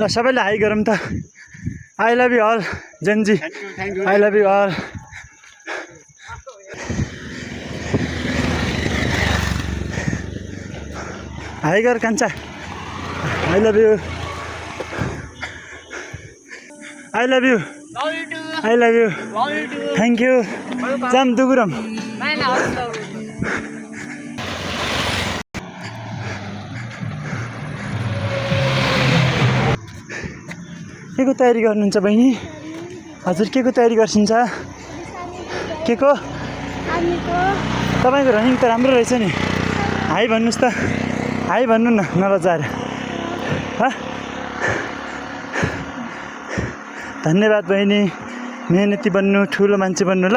ल सबैले हाई गरौँ त। I love you all Gen Z, I love you all. Hi गर कान्छा, I love you, I love you, I love you, thank you. जाम दुगुरम के को तयारी गर्नुहुन्छ बहिनी? हजुर के को तयारी गर्छिन्छ? के को? तपाईँको रनिङ त राम्रो रहेछ नि। हाई भन्नुहोस् त, हाई भन्नु न नलजाएर। धन्यवाद बहिनी, मेहनती बन्नु, ठुलो मान्छे बन्नु। ल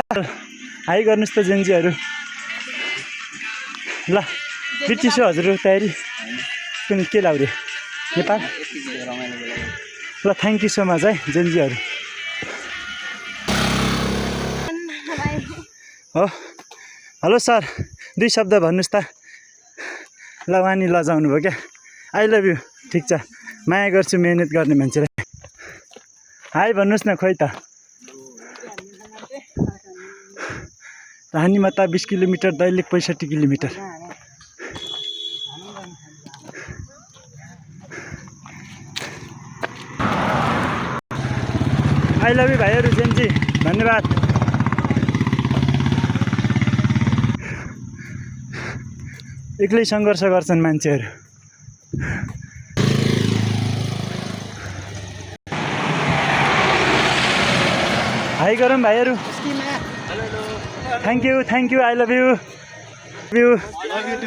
हाई गर्नुहोस् त जेन्जीहरू। ल ब्रिटिस हो हजुर तयारी कुन के लाउरे नेपाल? ल थ्याङ्क यू सो मच है जेन्जीहरू। हो हेलो सर, 2 शब्द भन्नुहोस् त। ल वानी लजाउनु भयो क्या। आई लभ यु, ठिक छ, माया गर्छु मेहनत गर्ने मान्छेलाई। हाई भन्नुहोस् न खोइ त। Ranimata 20 kilometre, Dailekh 65 kilometre. I love you भाइहरू जेन्जी, धन्यवाद। एक्लै सङ्घर्ष गर्छन् मान्छेहरू। हाई गरौँ भाइहरू। Thank you, I love you,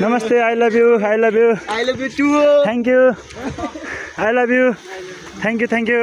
नमस्ते, I love you, I love you, I love you too, thank you, I love you, thank you, thank you.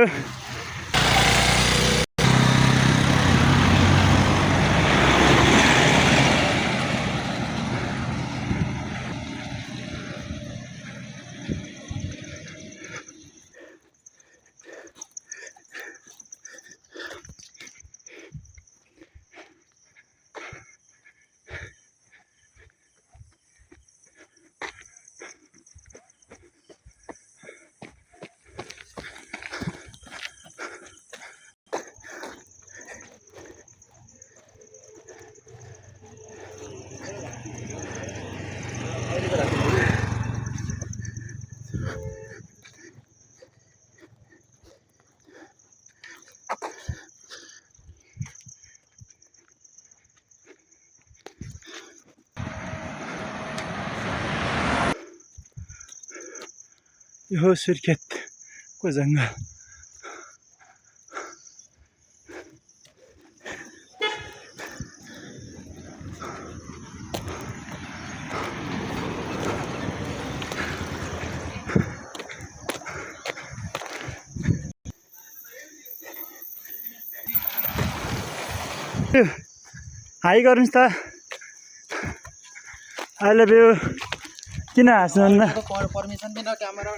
यो सुर्खेतको जङ्गल। हाई गर्नुहोस् त। I love you. किन हाँस्नुहुन्न? परमिसन बिना क्यामेरा